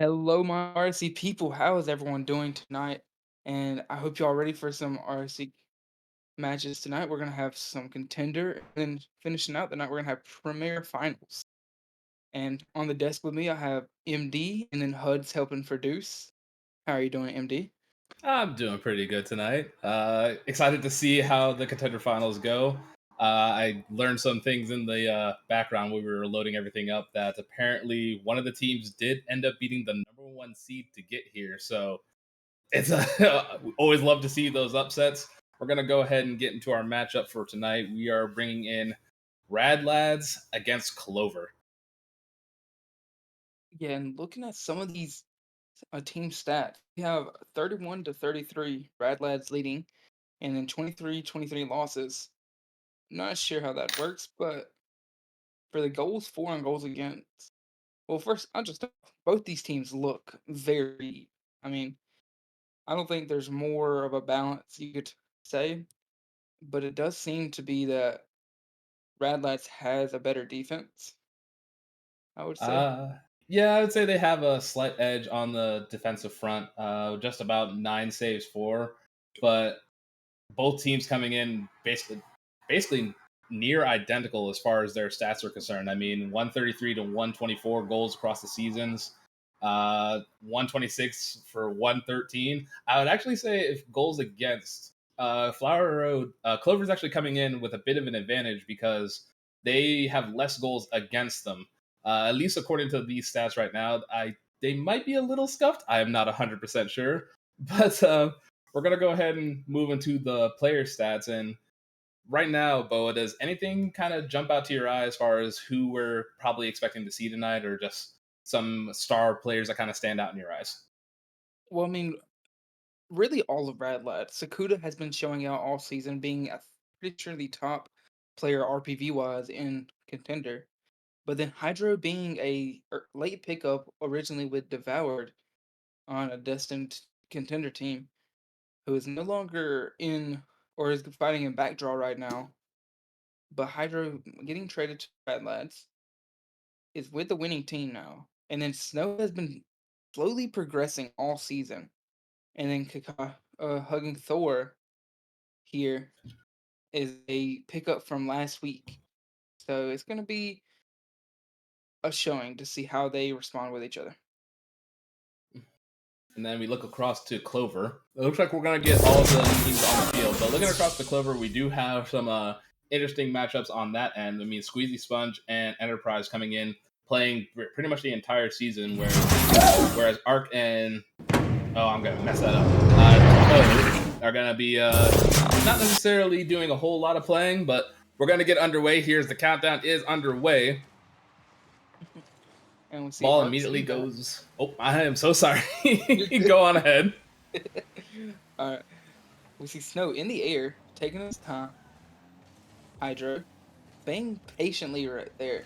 Hello, my RSC people. How is everyone doing tonight? And I hope y'all ready for some RSC matches tonight. We're gonna have some contender, and then finishing out the night, we're gonna have premier finals. And on the desk with me, I have MD, and then HUD's helping produce. How are you doing, MD? I'm doing pretty good tonight. Excited to see how the contender finals go. I learned some things in the background when we were loading everything up that apparently one of the teams did end up beating the number 1 seed to get here. So it's we always love to see those upsets. We're gonna go ahead and get into our matchup for tonight. We are bringing in Rad Lads against Clover. Yeah, and looking at some of these team stats, we have 31 to 33 Rad Lads leading, and then 23 losses. Not sure how that works, but for the goals for and goals against. Well, first, I just both these teams look very. I mean, I don't think there's more of a balance you could say, but it does seem to be that Radlats has a better defense. I would say. Uh, yeah, I would say they have a slight edge on the defensive front. Just about 9 saves 4, but both teams coming in basically near identical as far as their stats are concerned. I mean, 133 to 124 goals across the seasons. 126 for 113. I would actually say if goals against Flower Road, Clover's actually coming in with a bit of an advantage because they have less goals against them. At least according to these stats right now, they might be a little scuffed. I am not 100% sure, but we're gonna go ahead and move into the player stats. And right now, Boa, does anything kind of jump out to your eye as far as who we're probably expecting to see tonight, or just some star players that kind of stand out in your eyes? Well, I mean, really all of Radlats. Sakhuta has been showing out all season, being pretty sure the top player RPV wise in contender. But then Hydro being a late pickup originally with Devoured on a destined contender team who is no longer in or is fighting in backdraw right now. But Hydro getting traded to Red Lads is with the winning team now. And then Snoww has been slowly progressing all season. And then HuggingThor here is a pickup from last week. So it's going to be a showing to see how they respond with each other. And then we look across to Clover. It looks like we're going to get all of the teams on the field. But looking across to Clover, we do have some interesting matchups on that end. I mean, Squeezy and Enterprise coming in, playing pretty much the entire season, whereas Arc and I'm gonna mess that up. Are gonna be not necessarily doing a whole lot of playing, but we're gonna get underway. Here's the countdown is underway. And we see Ball Arc immediately sitting back. goes. Oh, I am so sorry. You're good. Go on ahead. All right. We see Snow in the air, taking his time. Hydro, being patiently right there,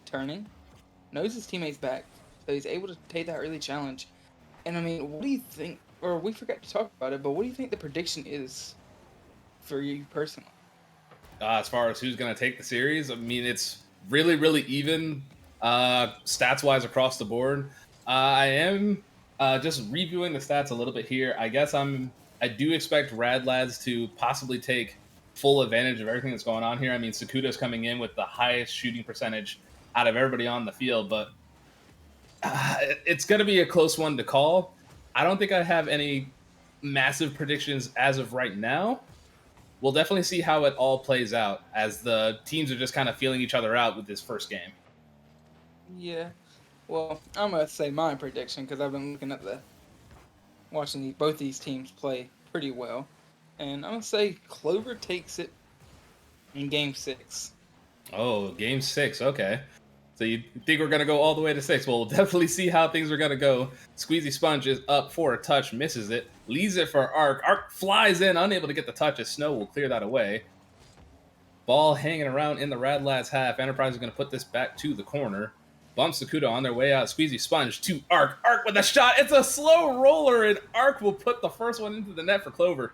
turning, knows his teammates back, so he's able to take that early challenge. And I mean, what do you think? Or we forgot to talk about it, but what do you think the prediction is for you personally? As far as who's gonna take the series, I mean it's really really even stats wise across the board. I am just reviewing the stats a little bit here. I do expect Rad Lads to possibly take full advantage of everything that's going on here. I mean, Sakuta's coming in with the highest shooting percentage out of everybody on the field, but it's going to be a close one to call. I don't think I have any massive predictions as of right now. We'll definitely see how it all plays out as the teams are just kind of feeling each other out with this first game. Yeah. Well, I'm gonna say my prediction because I've been looking at watching both these teams play pretty well, and I'm gonna say Clover takes it in Game 6. Oh, game 6. Okay. So you think we're going to go all the way to 6? Well, we'll definitely see how things are going to go. SqueezySponge is up for a touch, misses it, leaves it for Arc. Arc flies in, unable to get the touch as Snoww will clear that away. Ball hanging around in the Rad Lads half. Enterprise is going to put this back to the corner. Bumps Sakhuta on their way out. SqueezySponge to Arc. Arc with a shot. It's a slow roller, and Arc will put the first one into the net for Clover.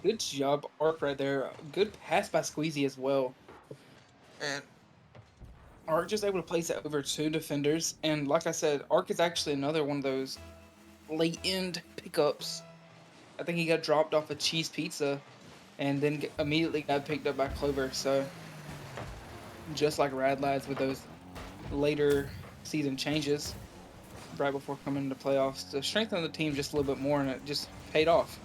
Good job, Arc right there. Good pass by Squeezy as well. And Arc just able to place it over 2 defenders, and like I said, Arc is actually another one of those late end pickups. I think he got dropped off a cheese pizza and then immediately got picked up by Clover. So just like Rad Lads with those later season changes right before coming into playoffs to strengthen the team just a little bit more, and it just paid off.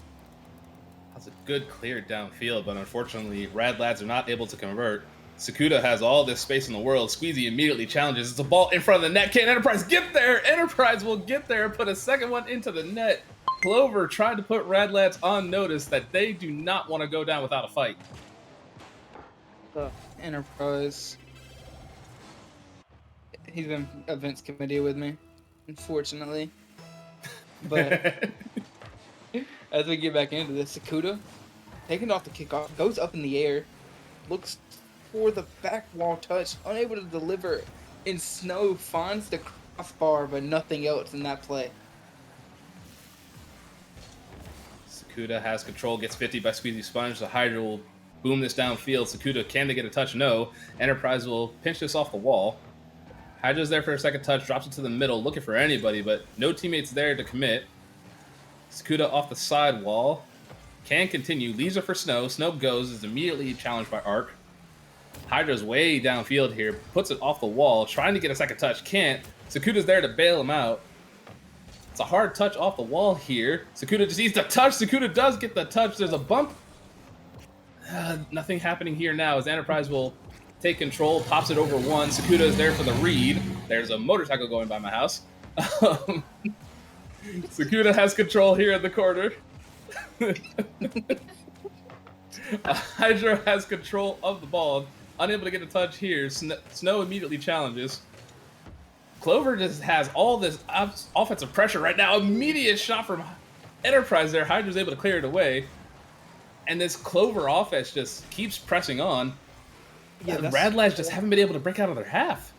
That's a good clear downfield, but unfortunately, Rad Lads are not able to convert. Sakhuta has all this space in the world. Squeezy immediately challenges. It's a ball in front of the net. Can Enterprise get there? Enterprise will get there, put a second one into the net. Clover tried to put Rad Lads on notice that they do not want to go down without a fight. Enterprise. He's been events committee with me, unfortunately. But as we get back into this, Sakhuta, taking off the kickoff, goes up in the air, looks for the back wall touch, unable to deliver, and Snoww finds the crossbar, but nothing else in that play. Sakhuta has control, gets 50 by SqueezySponge. The Hydra will boom this downfield. Sakhuta, can they get a touch? No. Enterprise will pinch this off the wall. Hydra's there for a second touch, drops it to the middle, looking for anybody, but no teammates there to commit. Sakhuta off the side wall. Can continue, leaves it for Snoww. Snoww goes, is immediately challenged by Arc. Hydra's way downfield here, puts it off the wall, trying to get a second touch, can't. Sakhuta's there to bail him out. It's a hard touch off the wall here. Sakhuta just needs the touch. Sakhuta does get the touch. There's a bump. Nothing happening here now as Enterprise will take control, pops it over one. Sakhuta is there for the read. There's a motorcycle going by my house. Sakhuta has control here in the corner. Hydro has control of the ball. Unable to get a touch here. Snoww immediately challenges. Clover just has all this offensive pressure right now. Immediate shot from Enterprise there. Hydra's able to clear it away. And this Clover offense just keeps pressing on. Yeah, Rad Lads just haven't been able to break out of their half.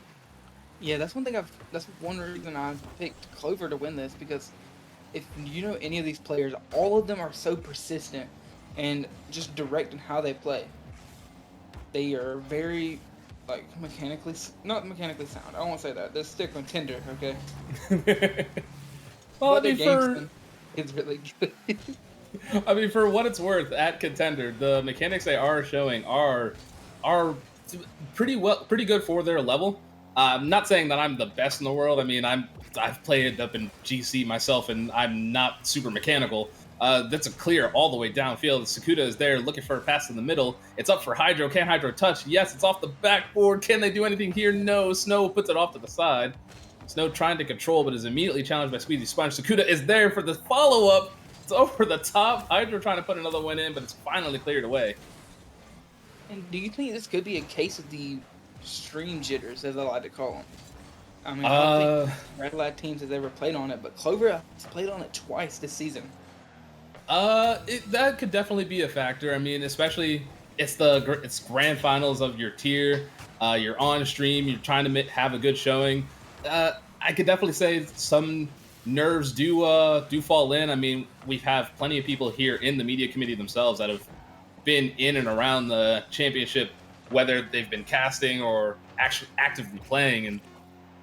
Yeah, that's one thing that's one reason I picked Clover to win this, because if you know any of these players, all of them are so persistent and just direct in how they play. They are very, like, not mechanically sound. I don't want to say that. They're stick Contender, okay? Well, but it's really good. I mean, for what it's worth, at Contender, the mechanics they are showing are pretty good for their level. I'm not saying that I'm the best in the world. I mean, I've played up in GC myself, and I'm not super mechanical. That's a clear all the way downfield. Sakhuta is there looking for a pass in the middle. It's up for Hydro. Can Hydro touch? Yes, it's off the backboard. Can they do anything here? No. Snoww puts it off to the side. Snoww trying to control, but is immediately challenged by SqueezySponge. Sakhuta is there for the follow-up. It's over the top. Hydro trying to put another one in, but it's finally cleared away. And do you think this could be a case of the stream jitters, as I like to call them? I mean, I don't think Red Lad teams has ever played on it, but Clover has played on it twice this season. That could definitely be a factor. I mean, especially it's grand finals of your tier. You're on stream. You're trying to have a good showing. I could definitely say some nerves do fall in. I mean, we have plenty of people here in the media committee themselves that have been in and around the championship, whether they've been casting or actually actively playing, and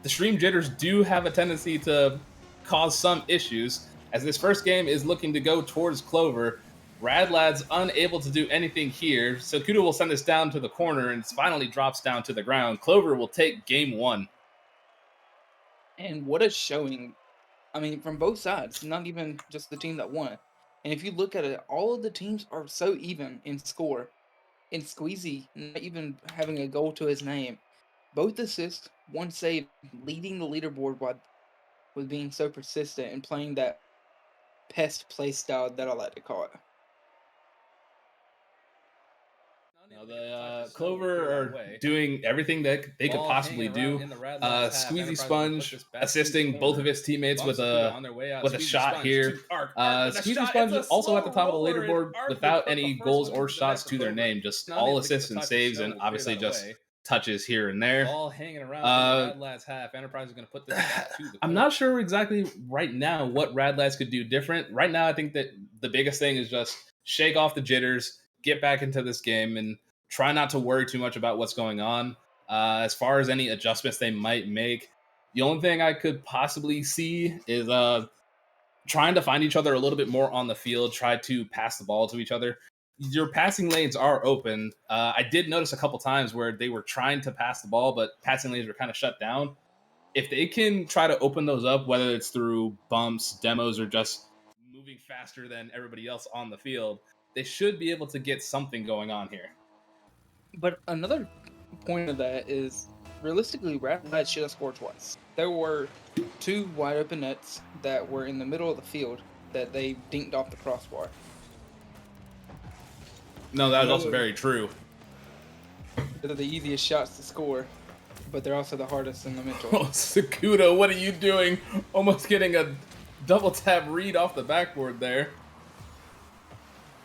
the stream jitters do have a tendency to cause some issues, as this first game is looking to go towards Clover. Rad Lad's unable to do anything here. Sakhuta will send this down to the corner, and it finally drops down to the ground. Clover will take game one. And what a showing. I mean, from both sides, not even just the team that won. And if you look at it, all of the teams are so even in score. And Squeezy not even having a goal to his name. Both assists, one save, leading the leaderboard with being so persistent and playing that pest play style that I like to call it. Now the Clover are doing everything that they could possibly do. SqueezySponge assisting both of his teammates with a shot here. SqueezySponge also at the top of the leaderboard without any goals or shots to their name, just all assists and saves, and obviously just touches here and there. Ball hanging around Rad Lads half. Enterprise is going to put this back to the I'm not sure exactly right now what Rad Lads could do different. Right now, I think that the biggest thing is just shake off the jitters, get back into this game, and try not to worry too much about what's going on. As far as any adjustments they might make, the only thing I could possibly see is trying to find each other a little bit more on the field, try to pass the ball to each other. Your passing lanes are open. I did notice a couple times where they were trying to pass the ball, but passing lanes were kind of shut down. If they can try to open those up, whether it's through bumps, demos, or just moving faster than everybody else on the field, they should be able to get something going on here. But another point of that is, realistically, Red Light should have scored twice. There were 2 wide open nets that were in the middle of the field that they dinked off the crossbar. No, that is also very true. They're the easiest shots to score, but they're also the hardest in the mental. Oh, Sakhuta, what are you doing? Almost getting a double tap read off the backboard there.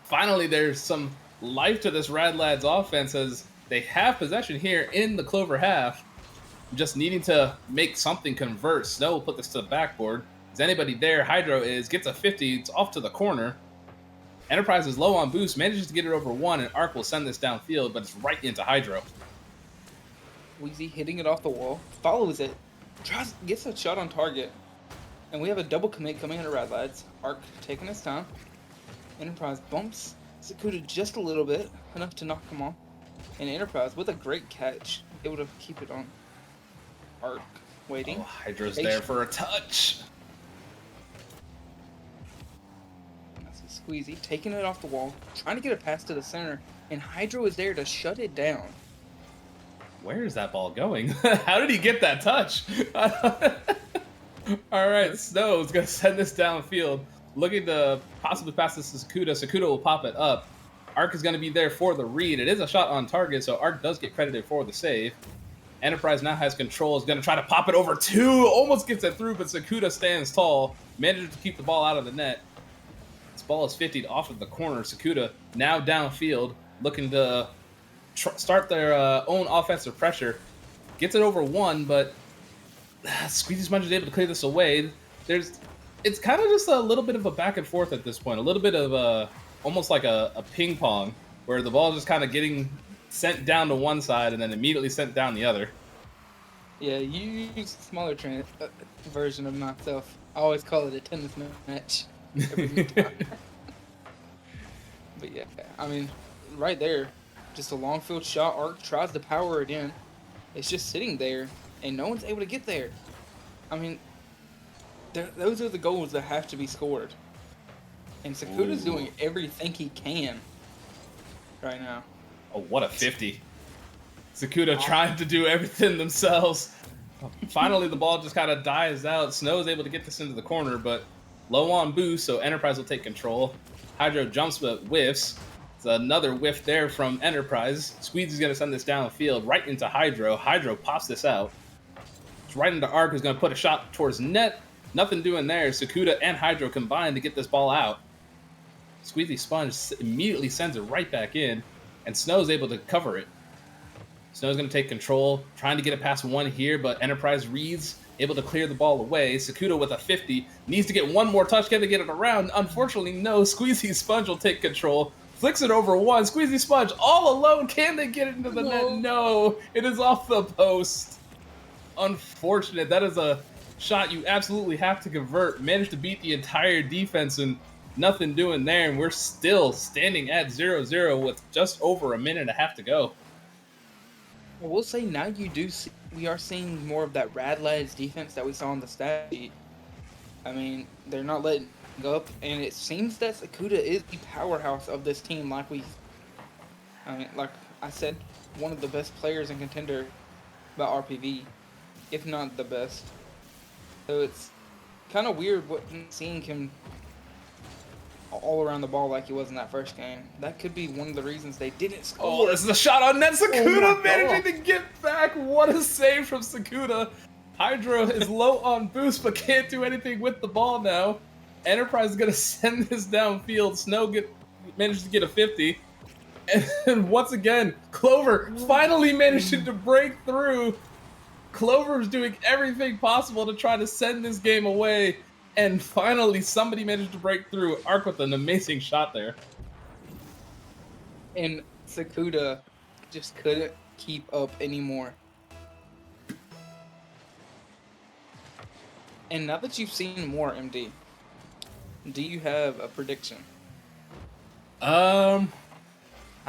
Finally, there's some life to this Rad Lads offense as they have possession here in the Clover half. Just needing to make something convert. Snoww will put this to the backboard. Is anybody there? HuggingThor gets a 50. It's off to the corner. Enterprise is low on boost, manages to get it over 1, and Arc will send this downfield, but it's right into HuggingThor. Weezy hitting it off the wall, follows it, gets a shot on target, and we have a double commit coming into Rad Lads. Arc taking his time. Enterprise bumps Sakhuta just a little bit, enough to knock him off. And Enterprise, with a great catch, able to keep it on. Arc waiting. Oh, HuggingThor's there for a touch. Squeezy taking it off the wall, trying to get a pass to the center, and HuggingThor is there to shut it down. Where is that ball going? How did he get that touch? All right, Snoww is going to send this downfield, looking to possibly pass this to Sakhuta. Sakhuta will pop it up. Arc is going to be there for the read. It is a shot on target, so Arc does get credited for the save. Enterprise now has control, is going to try to pop it over 2, almost gets it through, but Sakhuta stands tall, manages to keep the ball out of the net. This ball is 50'd off of the corner. Sakhuta now downfield, looking to start their own offensive pressure. Gets it over 1, but SqueezySponge is able to clear this away. It's kind of just a little bit of a back and forth at this point. A little bit of almost like a ping pong, where the ball is just kind of getting sent down to one side and then immediately sent down the other. Yeah, you use a smaller version of myself. I always call it a tennis match. But yeah, I mean, right there, just a long field shot. Arc tries to power it in. It's just sitting there, and no one's able to get there. I mean, those are the goals that have to be scored. And Sakhuta's doing everything he can right now. Oh, what a 50. Sakhuta trying to do everything themselves. Finally, the ball just kind of dies out. Snoww is able to get this into the corner, but low on boost, so Enterprise will take control. HuggingThor jumps but whiffs. It's another whiff there from Enterprise. Squeezy's going to send this downfield right into HuggingThor. HuggingThor pops this out. It's right into Arc, who's going to put a shot towards net. Nothing doing there. Sakhuta and HuggingThor combine to get this ball out. SqueezySponge immediately sends it right back in, and Snow's able to cover it. Snow's going to take control, trying to get it past 1 here, but Enterprise reads, able to clear the ball away. Sakhuta with a 50, needs to get 1 more touch, can they get it around? Unfortunately, no. SqueezySponge will take control, flicks it over 1. SqueezySponge all alone, can they get it into the net? No, it is off the post. Unfortunate. That is a shot you absolutely have to convert. Managed to beat the entire defense and nothing doing there, and we're still standing at 0-0 with just over a minute and a half to go. Well, we'll say now we are seeing more of that Rad Lads defense that we saw on the stat sheet. I mean, they're not letting go up, and it seems that Sakhuta is the powerhouse of this team. Like I said, one of the best players in Contender by RPV, if not the best. So it's kind of weird seeing him all around the ball like he was in that first game. That could be one of the reasons they didn't score. Oh, this is a shot on net. Sakhuta managing to get back. What a save from Sakhuta. HuggingThor is low on boost, but can't do anything with the ball now. Enterprise is going to send this downfield. Snoww manages to get a 50. And once again, Clover finally managing to break through. Clover's doing everything possible to try to send this game away. And finally, somebody managed to break through. Arc with an amazing shot there. And Sakhuta just couldn't keep up anymore. And now that you've seen more, MD, do you have a prediction? I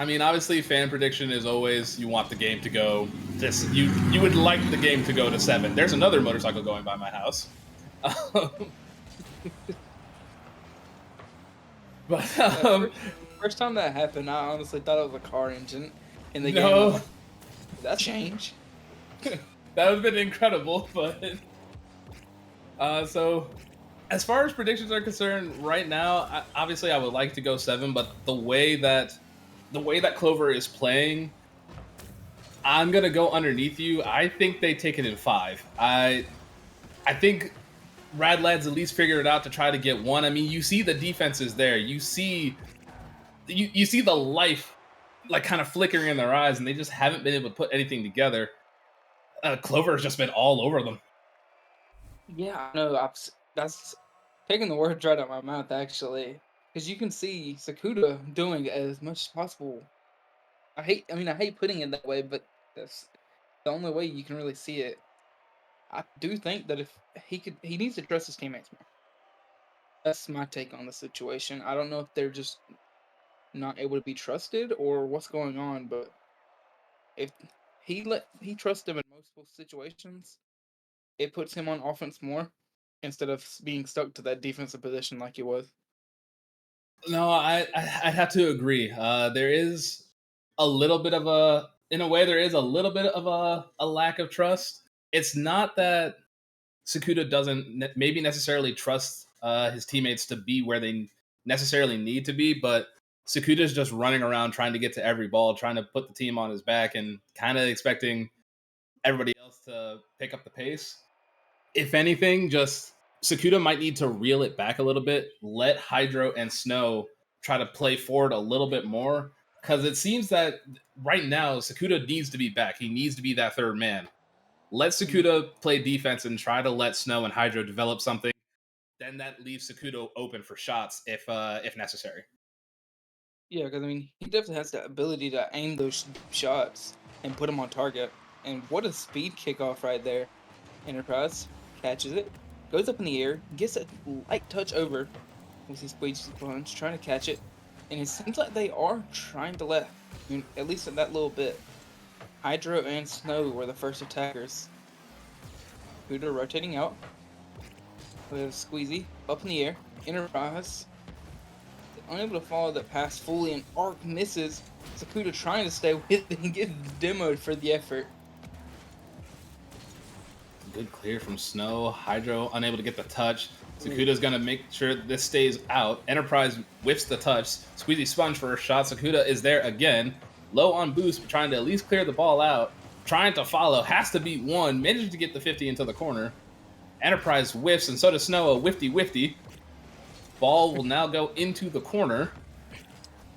mean, obviously, fan prediction is always you want the game to go. Just you would like the game to go to 7. There's another motorcycle going by my house. But First time that happened, I honestly thought it was a car engine in the game. no, Like, that's change. that would have been incredible. But so as far as predictions are concerned, right now, obviously, I would like to go 7. But the way that Clover is playing, I'm gonna go underneath you. I think they take it in 5. I think Rad Lads at least figure it out to try to get 1. I mean, you see the defense is there. You see the life like kind of flickering in their eyes, and they just haven't been able to put anything together. Clover has just been all over them. Yeah, no, that's taking the words right out of my mouth, actually. Because you can see Sakhuta doing as much as possible. I hate putting it that way, but that's the only way you can really see it. I do think that if he needs to trust his teammates more. That's my take on the situation. I don't know if they're just not able to be trusted or what's going on, but if he trusts them in multiple situations, it puts him on offense more instead of being stuck to that defensive position like he was. No, I'd have to agree. There is a little bit of in a way, there is a little bit of a lack of trust. It's not that Sakhuta doesn't maybe necessarily trust his teammates to be where they necessarily need to be, but Sakuta's just running around trying to get to every ball, trying to put the team on his back, and kind of expecting everybody else to pick up the pace. If anything, just Sakhuta might need to reel it back a little bit, let Hydro and Snoww try to play forward a little bit more, because it seems that right now Sakhuta needs to be back. He needs to be that third man. Let Sakhuta play defense and try to let Snoww and Hydro develop something. Then that leaves Sakhuta open for shots if necessary. Yeah, because he definitely has the ability to aim those shots and put them on target. And what a speed kickoff right there! Enterprise catches it, goes up in the air, gets a light touch over. We see SqueezySponge trying to catch it, and it seems like they are trying to let, at least in that little bit. Hydro and Snoww were the first attackers. Huda rotating out. We have Squeezy up in the air. Enterprise unable to follow that pass fully, and Arc misses. Sakhuta trying to stay with it and get demoed for the effort. Good clear from Snoww. Hydro unable to get the touch. Sakhuta's gonna make sure this stays out. Enterprise whiffs the touch. SqueezySponge for a shot. Sakhuta is there again. Low on boost, but trying to at least clear the ball out. Trying to follow. Has to beat 1. Manages to get the 50 into the corner. Enterprise whiffs, and so does Snoww. Whifty. Ball will now go into the corner.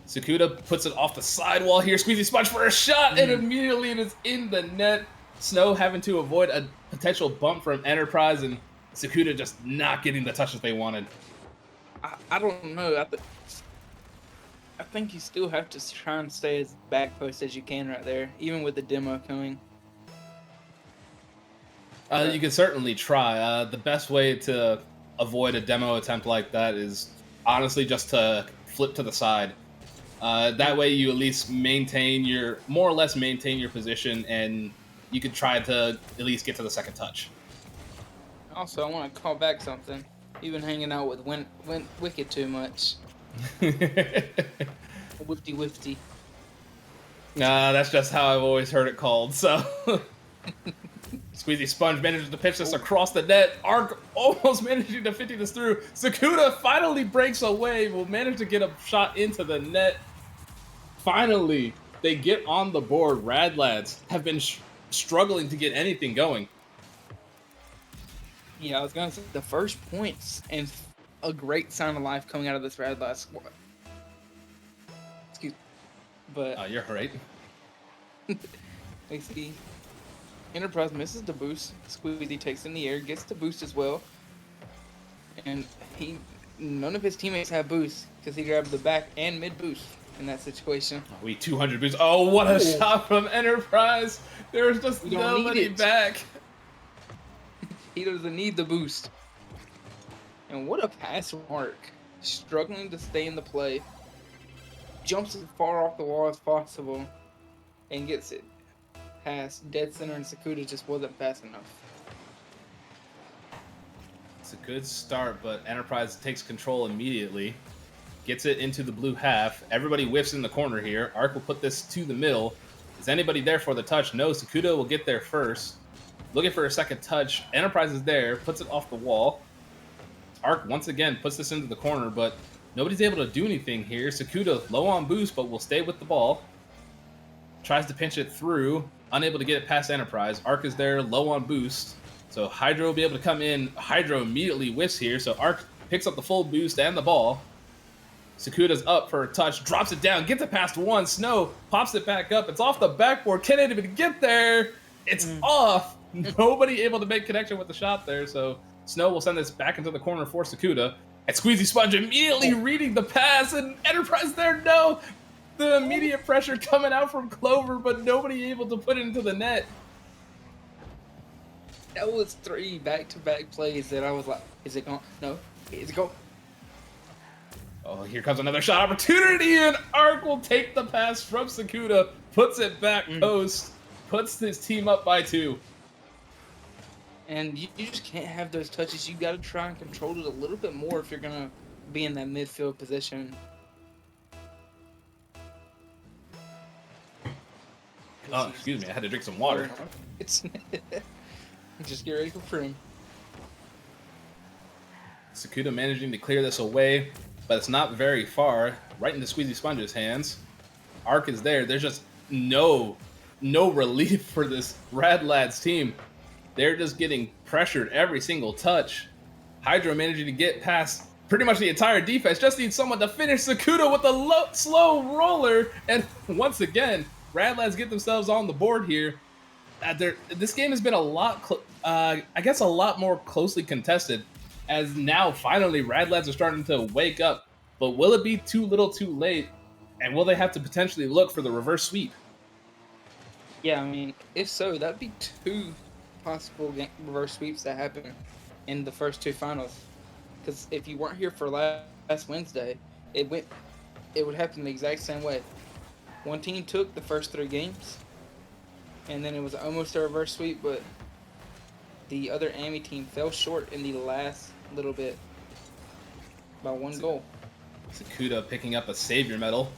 Sakhuta puts it off the sidewall here. SqueezySponge for a shot, and immediately it is in the net. Snoww having to avoid a potential bump from Enterprise, and Sakhuta just not getting the touches they wanted. I don't know. I think you still have to try and stay as back post as you can right there, even with the demo coming. You can certainly try. The best way to avoid a demo attempt like that is honestly just to flip to the side. That way you at least more or less maintain your position, and you could try to at least get to the second touch. Also, I want to call back something. You've been hanging out with Wicked too much. Wifty. Nah, that's just how I've always heard it called, so... SqueezySponge manages to pitch this across the net. Arc almost managing to 50 this through. Sakhuta finally breaks away. Will manage to get a shot into the net. Finally, they get on the board. Rad Lads have been struggling to get anything going. Yeah, I was going to say the first points and a great sign of life coming out of this Rad Lads squad. Excuse me. But... you're right. I see. Enterprise misses the boost. Squeezy takes in the air, gets the boost as well. And none of his teammates have boost because he grabbed the back and mid boost in that situation. We 200 boost. Oh, what a shot from Enterprise. There's just nobody back. He doesn't need the boost. And what a pass from Mark. Struggling to stay in the play. Jumps as far off the wall as possible and gets it past dead center, and Sakhuta just wasn't fast enough. It's a good start, but Enterprise takes control immediately. Gets it into the blue half. Everybody whiffs in the corner here. Arc will put this to the middle. Is anybody there for the touch? No, Sakhuta will get there first. Looking for a second touch. Enterprise is there, puts it off the wall. Arc once again puts this into the corner, but nobody's able to do anything here. Sakhuta low on boost, but will stay with the ball. Tries to pinch it through, unable to get it past Enterprise. Arc is there, low on boost. So HuggingThor will be able to come in. HuggingThor immediately whiffs here, so Arc picks up the full boost and the ball. Sakhuta's up for a touch, drops it down, gets it past one. Snoww pops it back up. It's off the backboard. Can't even get there. It's off. Nobody able to make connection with the shot there, so Snoww will send this back into the corner for Sakhuta. And SqueezySponge immediately reading the pass, and Enterprise there, no! The immediate pressure coming out from Clover, but nobody able to put it into the net. That was 3 back-to-back plays that I was like, is it going? No. Is it going? Oh, here comes another shot opportunity, and Arc will take the pass from Sakhuta, puts it back post, puts his team up by 2. And you just can't have those touches. You got to try and control it a little bit more if you're going to be in that midfield position. Oh, excuse me, I had to drink some water. It's just get ready for prim. Sakhuta managing to clear this away, but it's not very far. Right into SqueezySponge's hands. Arc is there. There's just no relief for this Rad Lads team. They're just getting pressured every single touch. HuggingThor managing to get past pretty much the entire defense. Just needs someone to finish. Sakhuta with a slow roller. And once again, Rad Lads get themselves on the board here. This game has been a lot, I guess, a lot more closely contested, as now finally Rad Lads are starting to wake up. But will it be too little too late? And will they have to potentially look for the reverse sweep? Yeah, I mean, if so, that'd be 2 possible reverse sweeps that happen in the first 2 finals. Because if you weren't here for last Wednesday, it would happen the exact same way. One team took the first 3 games, and then it was almost a reverse sweep, but the other Ami team fell short in the last little bit by 1 goal. Sakhuta picking up a savior medal.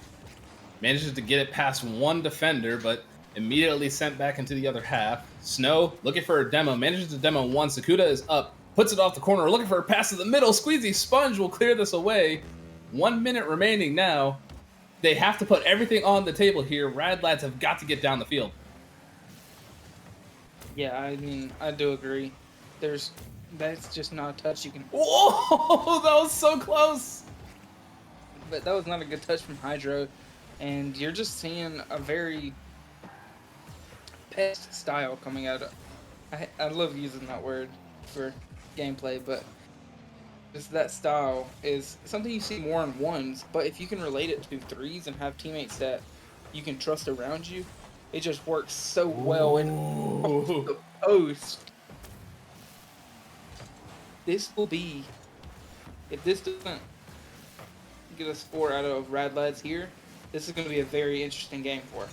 Manages to get it past 1 defender, but immediately sent back into the other half. Snoww looking for a demo. Manages to demo 1. Sakhuta is up. Puts it off the corner. Looking for a pass to the middle. SqueezySponge will clear this away. 1 minute remaining now. They have to put everything on the table here. Rad Lads have got to get down the field. Yeah, I mean, I do agree. That's just not a touch you can... Whoa! That was so close! But that was not a good touch from HuggingThor. And you're just seeing a very pest style coming out of... I love using that word for gameplay, but just that style is something you see more in 1s, but if you can relate it to 3s and have teammates that you can trust around you, it just works so well in the post. This will be, if this doesn't get a score out of Rad Lads here, this is going to be a very interesting game for us.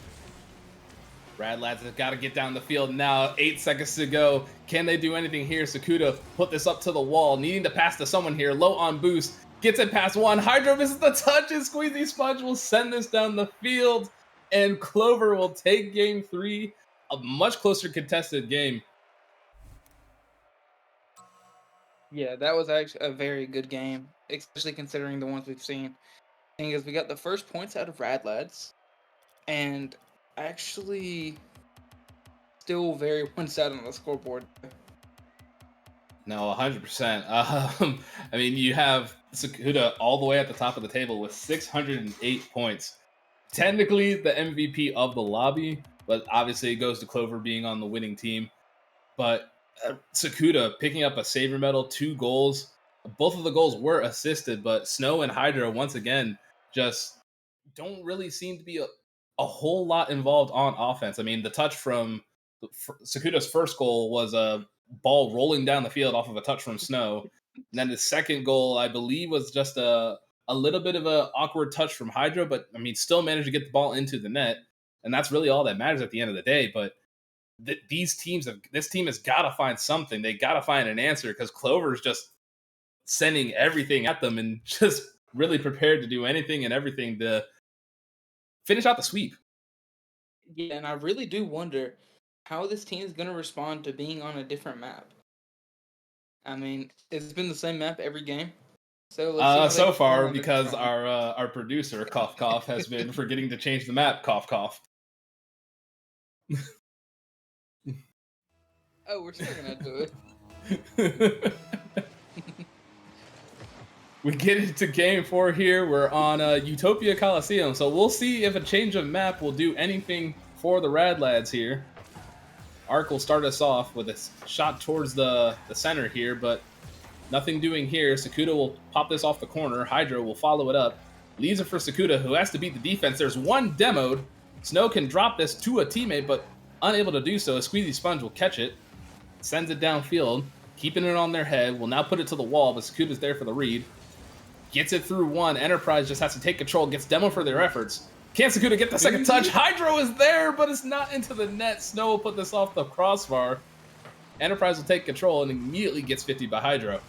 Rad Lads have got to get down the field now. 8 seconds to go. Can they do anything here? Sakhuta put this up to the wall, needing to pass to someone here. Low on boost. Gets it past 1. HuggingThor misses the touch, and SqueezySponge will send this down the field. And Clover will take game 3. A much closer contested game. Yeah, that was actually a very good game, especially considering the ones we've seen. Thing is, we got the first points out of Rad Lads, and actually still very one-sided on the scoreboard. No, 100%. I mean, you have Sakhuta all the way at the top of the table with 608 points. Technically the MVP of the lobby, but obviously it goes to Clover being on the winning team. But Sakhuta picking up a savior medal, 2 goals. Both of the goals were assisted, but Snoww and HuggingThor once again just don't really seem to be a whole lot involved on offense. I mean, the touch from Sakhuta's first goal was a ball rolling down the field off of a touch from Snoww. And then the second goal, I believe, was just a little bit of a awkward touch from HuggingThor, but I mean, still managed to get the ball into the net, and that's really all that matters at the end of the day. But this team has got to find something. They got to find an answer because Clover's just sending everything at them and just really prepared to do anything and everything to finish out the sweep. Yeah, and I really do wonder how this team is going to respond to being on a different map. I mean, it's been the same map every game. So let's see how So they far, respond this because time. our producer cough cough has been forgetting to change the map cough cough. Oh, we're still gonna do it. We get into game 4 here. We're on Utopia Coliseum, so we'll see if a change of map will do anything for the Rad Lads here. Ark will start us off with a shot towards the center here, but nothing doing here. Sakhuta will pop this off the corner. HuggingThor will follow it up. Leaves it for Sakhuta, who has to beat the defense. There's one demoed. Snoww can drop this to a teammate, but unable to do so. A SqueezySponge will catch it. Sends it downfield. Keeping it on their head. Will now put it to the wall, but Sakhuta's there for the read. Gets it through one. Enterprise just has to take control. Gets demo for their efforts. Can Sakhuta get the second touch? HuggingThor is there, but it's not into the net. Snoww will put this off the crossbar. Enterprise will take control and immediately gets 50 by HuggingThor.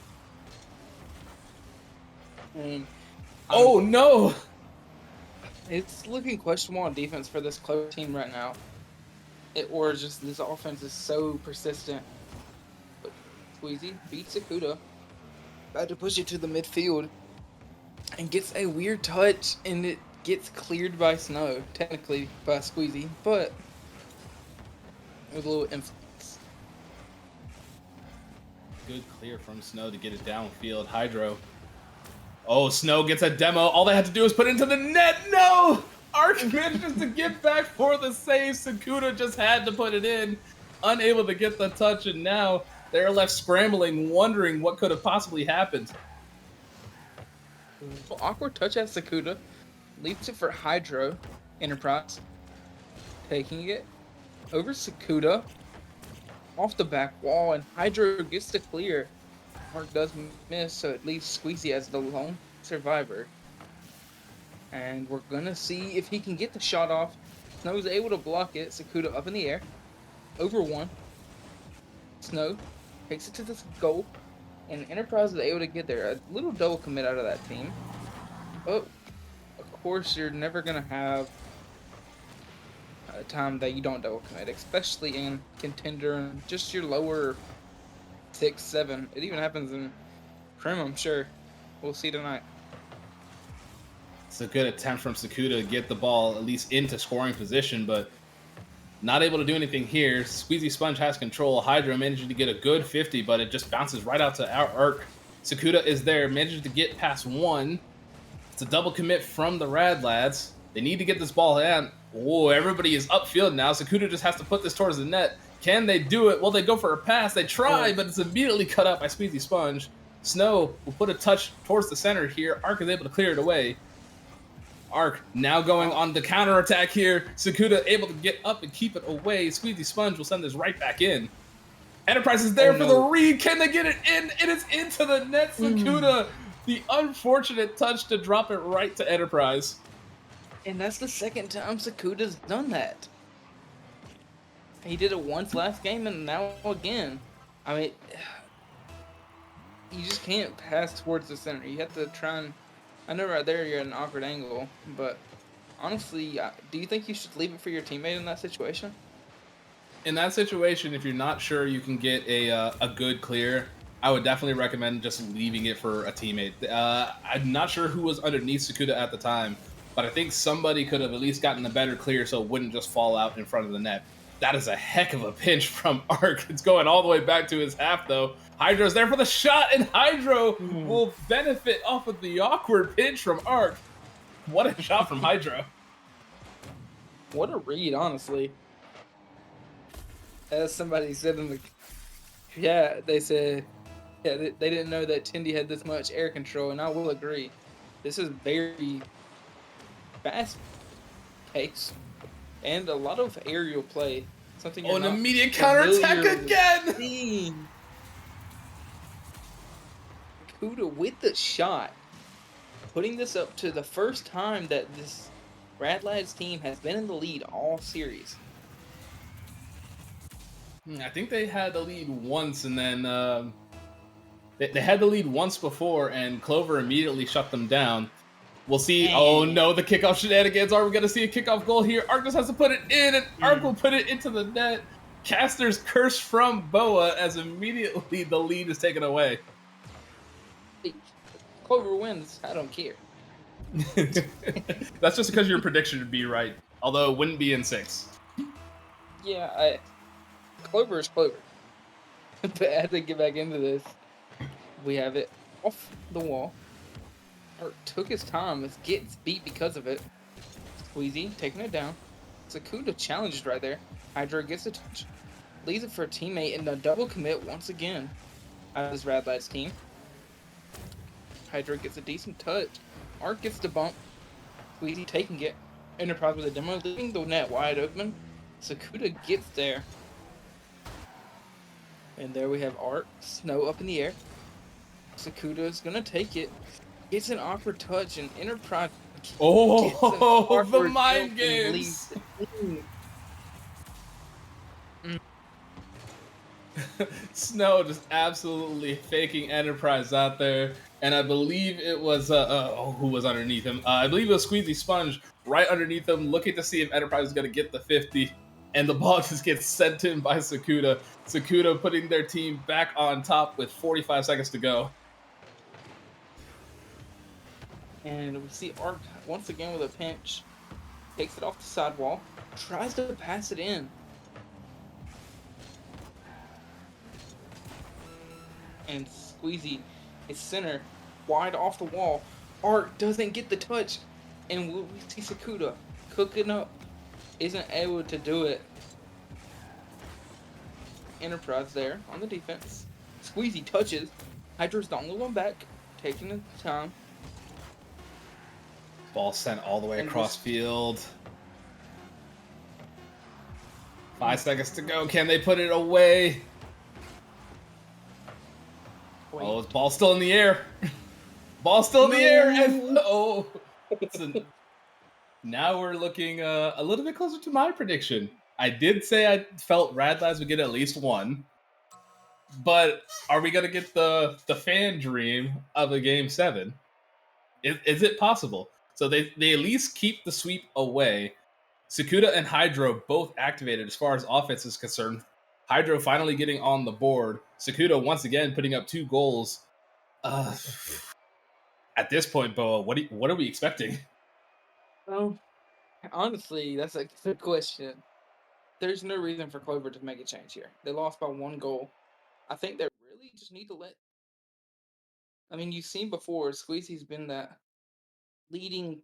Oh no! It's looking questionable on defense for this Clover team right now. Or just this offense is so persistent. But Squeezy beats Sakhuta. About to push it to the midfield. And gets a weird touch, and it gets cleared by Snoww. Technically by Squeezy, but with a little influence. Good clear from Snoww to get it downfield. HuggingThor. Oh, Snoww gets a demo. All they had to do is put it into the net. No! Ark manages to get back for the save. Sakhuta just had to put it in. Unable to get the touch, and now they're left scrambling, wondering what could have possibly happened. Well, awkward touch at Sakhuta. Leaves it for HuggingThor. Enterprise. Taking it. Over Sakhuta. Off the back wall, and HuggingThor gets to clear. Ark does miss, so it leaves Squeezy as the lone survivor. And we're gonna see if he can get the shot off. Snow's able to block it. Sakhuta up in the air. Over one. Snoww takes it to the goal. And Enterprise is able to get there. A little double commit out of that team. But, of course, you're never gonna have a time that you don't double commit. Especially in Contender and just your lower 6, 7. It even happens in Prim, I'm sure. We'll see tonight. It's a good attempt from Sakhuta to get the ball at least into scoring position, but not able to do anything here. SqueezySponge has control. HuggingThor manages to get a good 50, but it just bounces right out to our Ark. Sakhuta is there, manages to get past one. It's a double commit from the Rad Lads. They need to get this ball in. Oh, everybody is upfield now. Sakhuta just has to put this towards the net. Can they do it? Well, they go for a pass. They try, but it's immediately cut up by SqueezySponge. Snoww will put a touch towards the center here. Ark is able to clear it away. Ark now going on the counterattack here. Sakhuta able to get up and keep it away. SqueezySponge will send this right back in. Enterprise is there for the read. Can they get it in? It is into the net. Sakhuta, the unfortunate touch to drop it right to Enterprise. And that's the second time Sakhuta's done that. He did it once last game and now again. I mean, you just can't pass towards the center. You have to try and... I know right there you're at an awkward angle, but honestly, do you think you should leave it for your teammate in that situation? In that situation, if you're not sure you can get a good clear, I would definitely recommend just leaving it for a teammate. I'm not sure who was underneath Sakhuta at the time, but I think somebody could have at least gotten a better clear so it wouldn't just fall out in front of the net. That is a heck of a pinch from Ark. It's going all the way back to his half, though. HuggingThor's there for the shot, and HuggingThor will benefit off of the awkward pinch from Ark. What a shot from HuggingThor. What a read, honestly. As somebody said in the... Yeah, they said... Yeah, they didn't know that Tindy had this much air control, and I will agree. This is very fast pace. And a lot of aerial play. Something you're an immediate counterattack again! Sakhuta with the shot, putting this up to the first time that this Rad Lads team has been in the lead all series. I think they had the lead once, and then they had the lead once before, and Clover immediately shut them down. We'll see. Dang. Oh no, the kickoff shenanigans. Are we going to see a kickoff goal here? Arc just has to put it in, and Arc will put it into the net. Caster's curse from Boa as immediately the lead is taken away. Clover wins. I don't care. That's just because your prediction would be right, although it wouldn't be in 6. Yeah, Clover is Clover. But as they get back into this, we have it off the wall. Arc took his time. It gets beat because of it. Squeezy taking it down. Sakhuta challenged right there. Hydro gets a touch. Leaves it for a teammate and a double commit once again out of this Rad Lads team. Hydro gets a decent touch. Arc gets the bump. Squeezy taking it. Enterprise with a demo, leaving the net wide open. Sakhuta gets there. And there we have Arc, Snow up in the air. Sakhuta is going to take it. Gets an awkward touch, and Enterprise Oh, the mind games! Snoww just absolutely faking Enterprise out there, and I believe it was who was underneath him? I believe it was SqueezySponge right underneath him, looking to see if Enterprise is going to get the 50, and the ball just gets sent to him by Sakhuta. Sakhuta putting their team back on top with 45 seconds to go. And we see Arc once again with a pinch. Takes it off the sidewall. Tries to pass it in. And Squeezy is center. Wide off the wall. Arc doesn't get the touch. And we see Sakhuta cooking up. Isn't able to do it. Enterprise there on the defense. Squeezy touches. Hydro's the only one back. Taking the time. Ball sent all the way across field. 5 seconds to go. Can they put it away? Wait. Oh, ball's still in the air. Ball's still in the air. And, oh, now we're looking a little bit closer to my prediction. I did say I felt Rad Lads would get at least one. But are we going to get the fan dream of a Game 7? Is it possible? So they at least keep the sweep away. Sakhuta and Hydro both activated as far as offense is concerned. Hydro finally getting on the board. Sakhuta once again putting up 2 goals. At this point, Boa, what are we expecting? Well, honestly, that's a good question. There's no reason for Clover to make a change here. They lost by 1 goal. I think they really just need to let... I mean, you've seen before, Squeezy's been that leading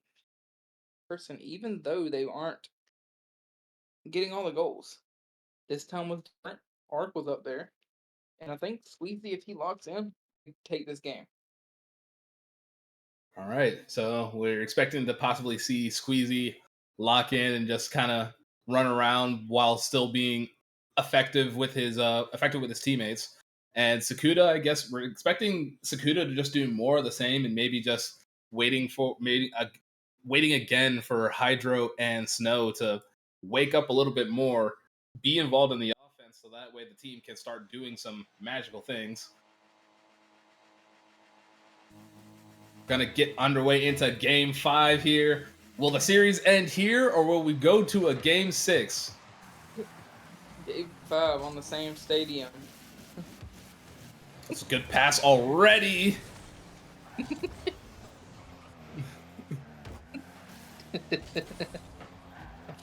person, even though they aren't getting all the goals. This time was different. Arc was up there. And I think Squeezy, if he locks in, can take this game. All right, so we're expecting to possibly see Squeezy lock in and just kind of run around while still being effective with his teammates. And Sakhuta, I guess we're expecting Sakhuta to just do more of the same and maybe just waiting again for Hydro and Snoww to wake up a little bit more, be involved in the offense, so that way the team can start doing some magical things. Gonna get underway into Game 5 here. Will the series end here, or will we go to a Game 6? Game 5 on the same stadium. That's a good pass already.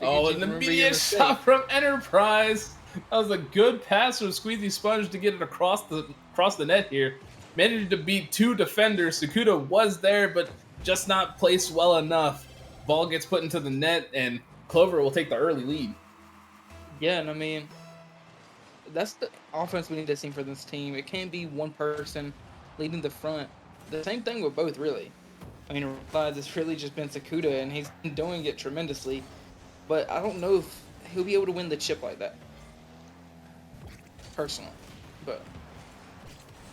Oh, and the immediate shot from Enterprise. That was a good pass from SqueezySponge to get it across the net here. Managed to beat 2 defenders. Sakhuta was there, but just not placed well enough. Ball gets put into the net, and Clover will take the early lead. Yeah, and I mean, that's the offense we need to see for this team. It can't be one person leading the front. The same thing with both, really. I mean, it's really just been Sakhuta, and he's been doing it tremendously. But I don't know if he'll be able to win the chip like that. Personally. But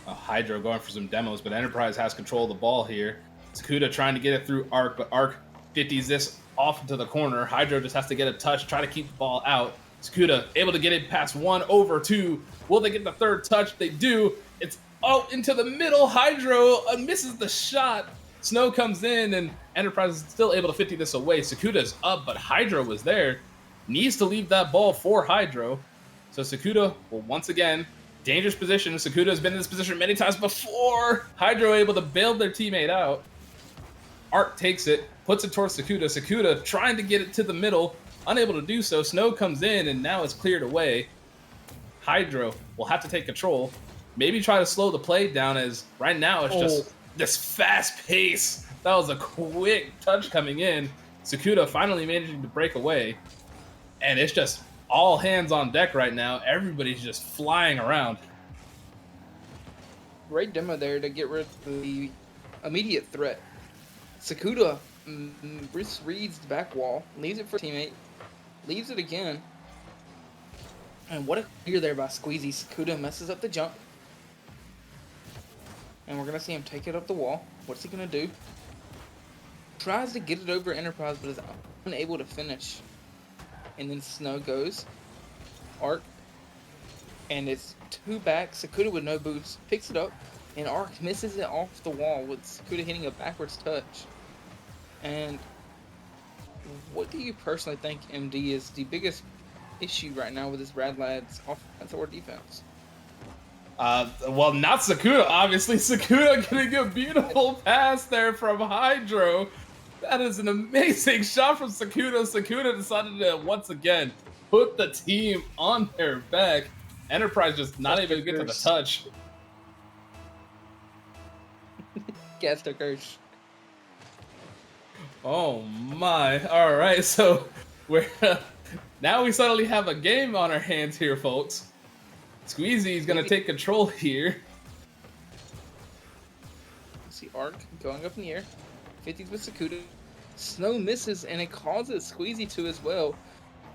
Hydro going for some demos, but Enterprise has control of the ball here. Sakhuta trying to get it through Arc, but Arc 50s this off into the corner. Hydro just has to get a touch, try to keep the ball out. Sakhuta able to get it past 1 over 2. Will they get the third touch? They do. It's out into the middle. Hydro misses the shot. Snoww comes in, and Enterprise is still able to 50 this away. Sakhuta's up, but Hydro was there. Needs to leave that ball for Hydro. So Sakhuta will once again, dangerous position. Sakhuta has been in this position many times before. Hydro able to bail their teammate out. Arc takes it, puts it towards Sakhuta. Sakhuta trying to get it to the middle, unable to do so. Snoww comes in, and now it's cleared away. Hydro will have to take control. Maybe try to slow the play down, as right now it's just this fast pace. That was a quick touch coming in. Sakhuta finally managing to break away. And it's just all hands on deck right now. Everybody's just flying around. Great demo there to get rid of the immediate threat. Sakhuta Bruce reads the back wall, leaves it for teammate, leaves it again. And what a clear there by Squeezy. Sakhuta messes up the jump. And we're going to see him take it up the wall. What's he going to do? Tries to get it over Enterprise, but is unable to finish. And then Snoww goes. Arc. And it's 2 back. Sakhuta with no boost. Picks it up. And Arc misses it off the wall with Sakhuta hitting a backwards touch. And what do you personally think, MD, is the biggest issue right now with this Rad Lads offense or defense? Well, not Sakhuta, obviously. Sakhuta getting a beautiful pass there from Hydro. That is an amazing shot from Sakhuta. Sakhuta decided to once again put the team on their back. Enterprise just not able to get to the touch. Gas curse. Oh my. All right, so we're now we suddenly have a game on our hands here, folks. Squeezy is going to take control here. See Arc going up in the air. 50s with Sakhuta. Snoww misses, and it causes Squeezy to as well.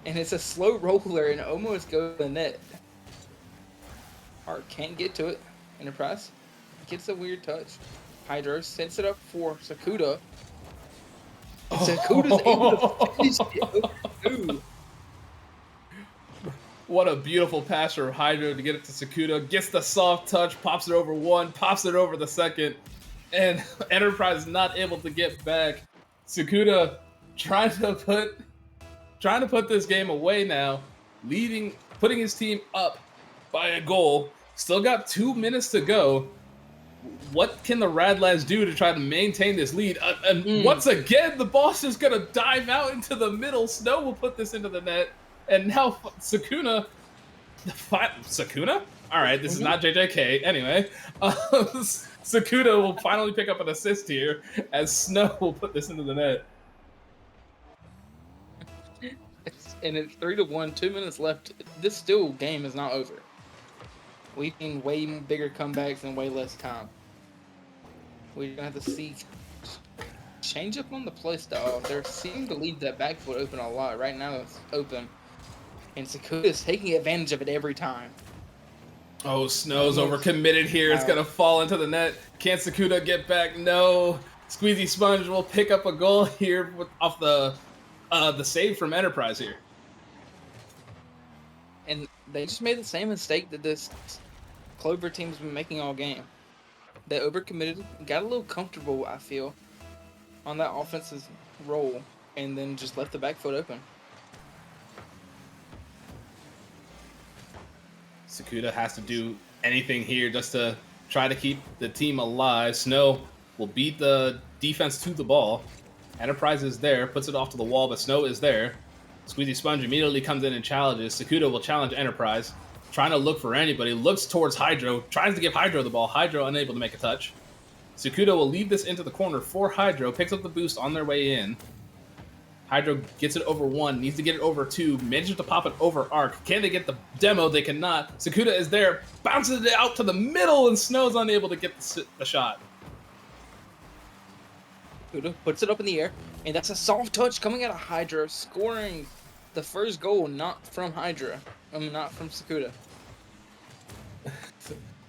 And it's a slow roller and almost goes to the net. Arc can't get to it. Enterprise gets a weird touch. Hydro sets it up for Sakhuta. And Sakhuta's able to finish it over 2. What a beautiful pass from Hydro to get it to Sakhuta. Gets the soft touch, pops it over 1, pops it over the 2nd, and Enterprise is not able to get back. Sakhuta trying to put this game away now, putting his team up by a goal. Still got 2 minutes to go. What can the Rad Lads do to try to maintain this lead? And once again, the boss is gonna dive out into the middle. Snoww will put this into the net. And now Sakhuta, Sakhuta? All right, this is not JJK. Anyway, Sakhuta will finally pick up an assist here as Snoww will put this into the net. And it's 3-1, 2 minutes left. This still game is not over. We've seen way bigger comebacks in way less time. We're gonna have to see change up on the play style. They're seeming to leave that back foot open a lot. Right now it's open. And Sakhuta is taking advantage of it every time. Oh, Snow's overcommitted here. It's going to fall into the net. Can't Sakhuta get back? No. SqueezySponge will pick up a goal here off the save from Enterprise here. And they just made the same mistake that this Clover team's been making all game. They overcommitted, got a little comfortable, I feel, on that offensive role, and then just left the back foot open. Sakhuta has to do anything here just to try to keep the team alive. Snoww will beat the defense to the ball. Enterprise is there, puts it off to the wall, but Snoww is there. SqueezySponge immediately comes in and challenges. Sakhuta will challenge Enterprise, trying to look for anybody. Looks towards Hydro, tries to give Hydro the ball. Hydro unable to make a touch. Sakhuta will leave this into the corner for Hydro, picks up the boost on their way in. Hydro gets it over 1, needs to get it over 2, manages to pop it over Arc. Can they get the demo? They cannot. Sakhuta is there, bounces it out to the middle, and Snow's unable to get the shot. Sakhuta puts it up in the air, and that's a soft touch coming out of Hydro, scoring the first goal, not from Hydro. Not from Sakhuta.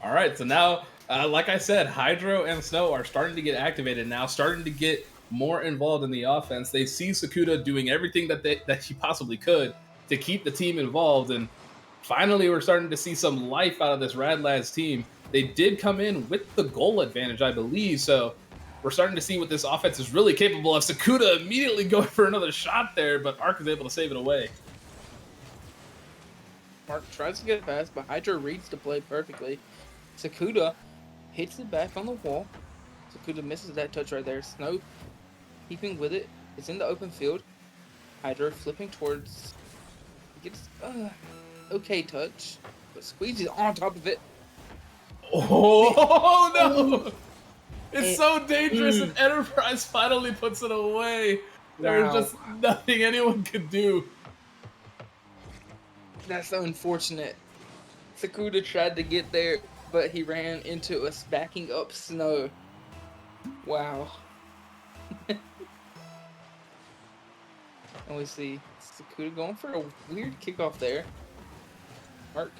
All right, so now Like I said, Hydro and Snoww are starting to get activated now, starting to get more involved in the offense. They see Sakhuta doing everything that he possibly could to keep the team involved, and finally we're starting to see some life out of this Rad Lads team. They did come in with the goal advantage, I believe, so we're starting to see what this offense is really capable of. Sakhuta immediately going for another shot there, but Ark is able to save it away. Mark tries to get past, but Hydro reads the play perfectly. Sakhuta hits it back on the wall. Sakhuta misses that touch right there. Snoww keeping with it. It's in the open field. Hydro flipping towards. Gets okay touch, but Squeezy's on top of it. Oh no! It's so dangerous, and Enterprise finally puts it away. There's just nothing anyone could do. That's unfortunate. Sakhuta tried to get there, but he ran into us backing up Snoww. Wow. And we see Sakhuta going for a weird kickoff there. Mark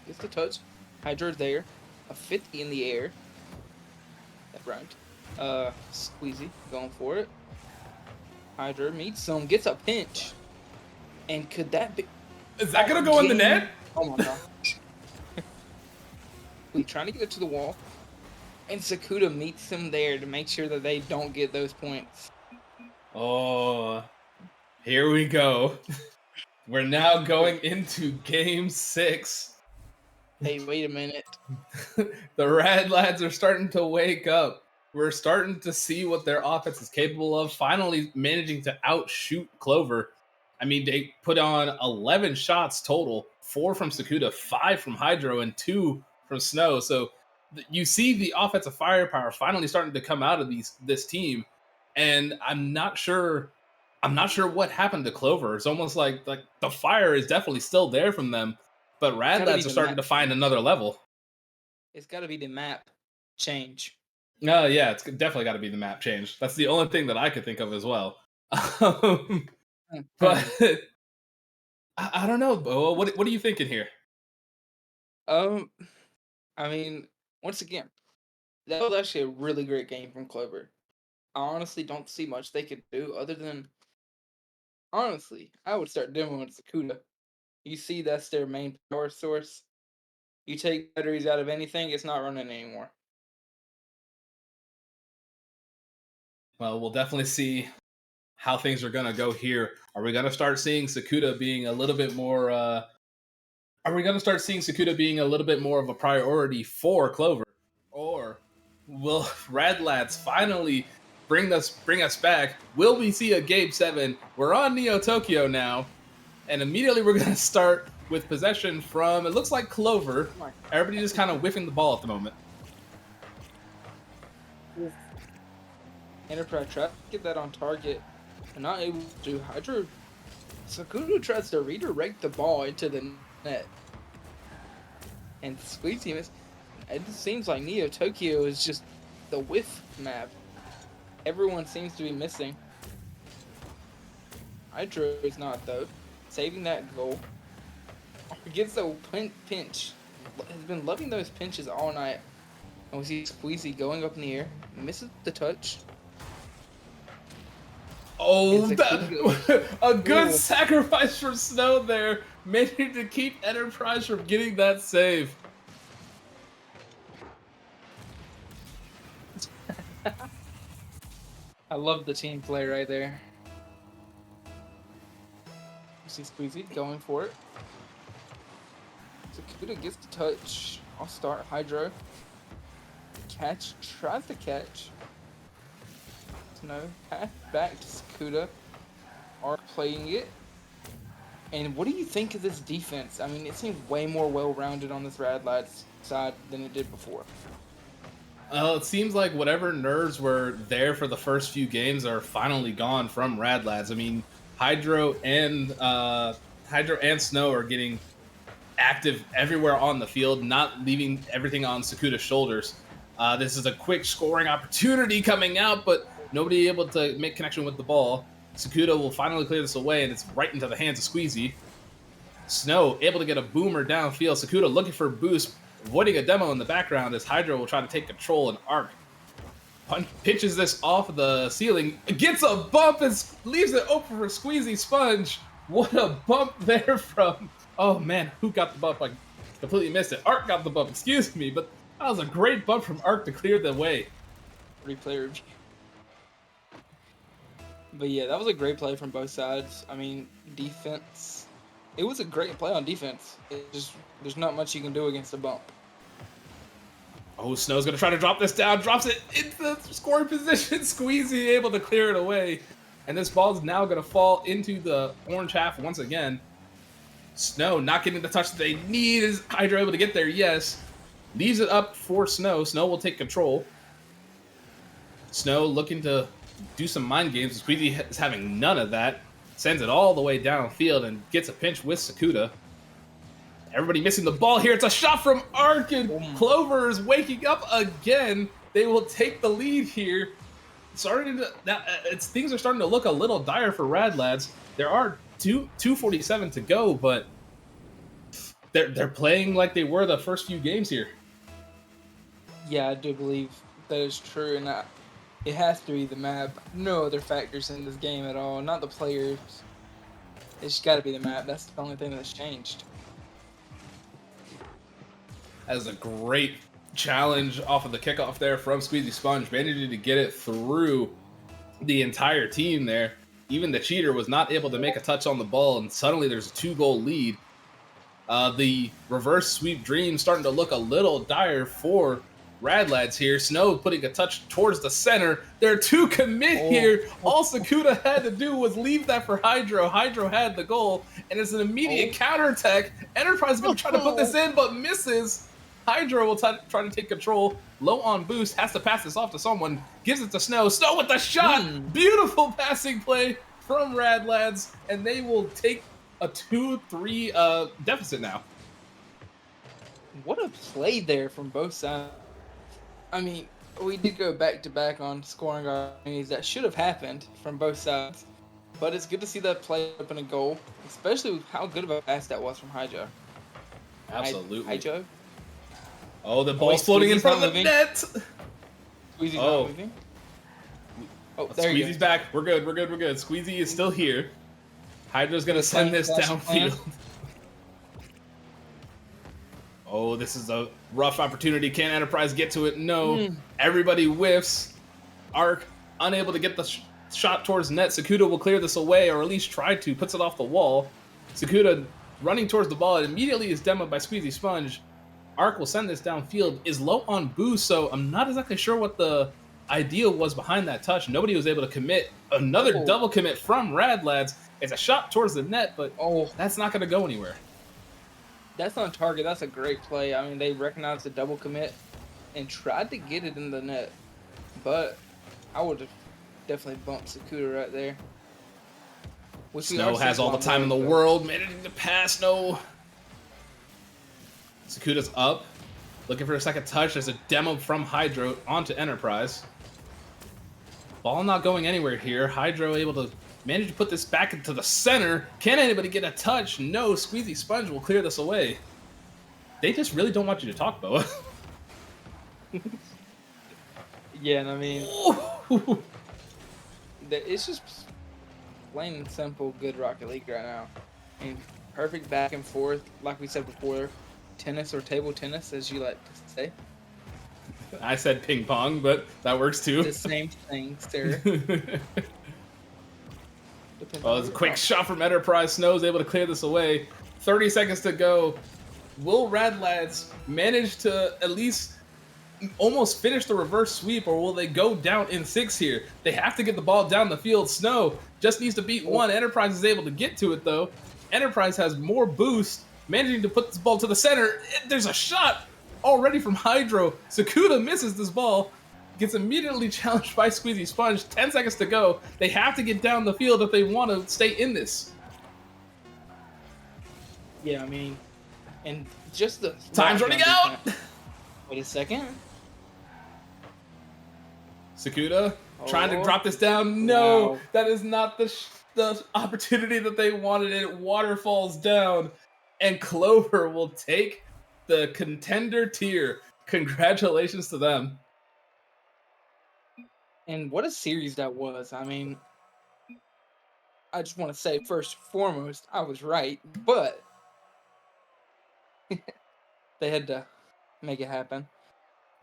gets the touch. Hydro there. A 50 in the air. That rhymed. Squeezy going for it. Hydro meets some, gets a pinch. And could that be... Is that gonna go in the net? Oh my god. We're trying to get it to the wall. And Sakhuta meets him there to make sure that they don't get those points. Oh, here we go. We're now going into game 6. Hey, wait a minute. The Rad Lads are starting to wake up. We're starting to see what their offense is capable of, finally managing to outshoot Clover. I mean, they put on 11 shots total, 4 from Sakhuta, 5 from Hydro, and 2 from Snoww. So you see the offensive firepower finally starting to come out of this team, and I'm not sure what happened to Clover. It's almost like the fire is definitely still there from them, but Rad Lads are starting to find another level. It's got to be the map change. Yeah, it's definitely got to be the map change. That's the only thing that I could think of as well. But I don't know, Bo. What are you thinking here? I mean, once again, that was actually a really great game from Clover. I honestly don't see much they could do other than, honestly, I would start demoing Sakhuta. You see that's their main power source. You take batteries out of anything, it's not running anymore. Well, we'll definitely see how things are going to go here. Are we going to start seeing Sakhuta being a little bit more... Are we going to start seeing Sakhuta being a little bit more of a priority for Clover? Or will Rad Lads finally bring us back? Will we see a Game 7? We're on Neo Tokyo now. And immediately we're going to start with possession from, it looks like Clover. Everybody just kind of whiffing the ball at the moment. Enterprise tries to get that on target. They're not able to. Hydro. Sakhuta tries to redirect the ball into the net. And Squeezy miss. It seems like Neo Tokyo is just the whiff map. Everyone seems to be missing. Hydro is not, though. Saving that goal. Gets the pinch. Has been loving those pinches all night. And we see Squeezy going up in the air. Misses the touch. Oh, a good sacrifice from Snoww there, managing to keep Enterprise from getting that save. I love the team play right there. You see Squeezy going for it. Sakhuta gets the touch. I'll start Hydro. Catch, tries to catch. No, pass back to Sakhuta. Are playing it. And what do you think of this defense? I mean, it seems way more well-rounded on this Rad Lads side than it did before. It seems like whatever nerves were there for the first few games are finally gone from Rad Lads. I mean, Hydro and Snoww are getting active everywhere on the field, not leaving everything on Sakhuta's shoulders. This is a quick scoring opportunity coming out, but nobody able to make connection with the ball. Sakhuta will finally clear this away, and it's right into the hands of Squeezy. Snoww able to get a boomer downfield. Sakhuta looking for a boost, avoiding a demo in the background as HuggingThor will try to take control, and Arc pitches this off the ceiling, gets a bump and leaves it open for SqueezySponge. What a bump there from, oh man, who got the bump? I completely missed it. Arc got the bump, excuse me, but that was a great bump from Arc to clear the way. Replay review. But yeah, that was a great play from both sides. I mean, defense. It was a great play on defense. It just, there's not much you can do against a bump. Oh, Snow's gonna try to drop this down, drops it into the scoring position. Squeezy able to clear it away. And this ball is now gonna fall into the orange half once again. Snoww not getting the touch that they need. Is HuggingThor able to get there? Yes. Leaves it up for Snoww. Snoww will take control. Snoww looking to do some mind games. Squeezy is having none of that. Sends it all the way downfield and gets a pinch with Sakhuta. Everybody missing the ball here. It's a shot from Arc, and Clover is waking up again. They will take the lead here. Things are starting to look a little dire for Rad Lads. There are 2:47 to go, but they're playing like they were the first few games here. Yeah, I do believe that is true, and it has to be the map. No other factors in this game at all. Not the players. It's just got to be the map. That's the only thing that's changed. That is a great challenge off of the kickoff there from SqueezySponge, managing to get it through the entire team there. Even the cheater was not able to make a touch on the ball, and suddenly there's a 2-goal lead. The reverse sweep dream starting to look a little dire for Rad Lads here. Snoww putting a touch towards the center. There are 2 commit here. All Sakhuta had to do was leave that for HuggingThor. HuggingThor had the goal, and it's an immediate counterattack. Enterprise is going to try to put this in, but misses. HuggingThor will try to take control. Low on boost, has to pass this off to someone. Gives it to Snoww. Snoww with the shot! Beautiful passing play from Rad Lads, and they will take a 2-3 deficit now. What a play there from both sides. I mean, we did go back-to-back on scoring opportunities that should have happened from both sides. But it's good to see that play up in a goal, especially with how good of a pass that was from HuggingThor. Absolutely. HuggingThor? Oh, the ball's floating in front of the net. Squeezy's not moving. Oh, there Squeezy's back. We're good. We're good. We're good. Squeezy is still here. HuggingThor's gonna send this downfield. Oh, this is a rough opportunity. Can Enterprise get to it? No. Everybody whiffs. Arc unable to get the shot towards net. Sakhuta will clear this away, or at least try to. Puts it off the wall. Sakhuta running towards the ball. It immediately is demoed by SqueezySponge. Arc will send this downfield. Is low on boost, so I'm not exactly sure what the idea was behind that touch. Nobody was able to commit. Another double commit from Rad Lads. It's a shot towards the net, but that's not going to go anywhere. That's on target. That's a great play. I mean, they recognized the double commit and tried to get it in the net, but I would have definitely bumped Sakhuta right there. Snoww has all the time in the world, managing to pass. No. Sakhuta's up, looking for a second touch. There's a demo from HuggingThor onto Enterprise. Ball not going anywhere here. HuggingThor able to manage to put this back into the center. Can anybody get a touch? No. SqueezySponge will clear this away. They just really don't want you to talk, Boa. Yeah, and I mean, it's just plain and simple good Rocket League right now. I mean, perfect back and forth, like we said before. Tennis or table tennis, as you like to say. I said ping pong, but that works too. The same thing, sir. Oh, it's a quick shot from Enterprise. Snow's able to clear this away. 30 seconds to go. Will Rad Lads manage to at least almost finish the reverse sweep, or will they go down in 6 here? They have to get the ball down the field. Snoww just needs to beat 1. Enterprise is able to get to it, though. Enterprise has more boost, managing to put this ball to the center. There's a shot already from HuggingThor. Sakhuta misses this ball. Gets immediately challenged by SqueezySponge. 10 seconds to go. They have to get down the field if they want to stay in this. Yeah, I mean, and just the... Time's running out! Wait a second. Sakhuta trying to drop this down. No, wow. That is not the opportunity that they wanted. It waterfalls down, and Clover will take the Contender tier. Congratulations to them. And what a series that was. I mean, I just want to say, first and foremost, I was right, but they had to make it happen.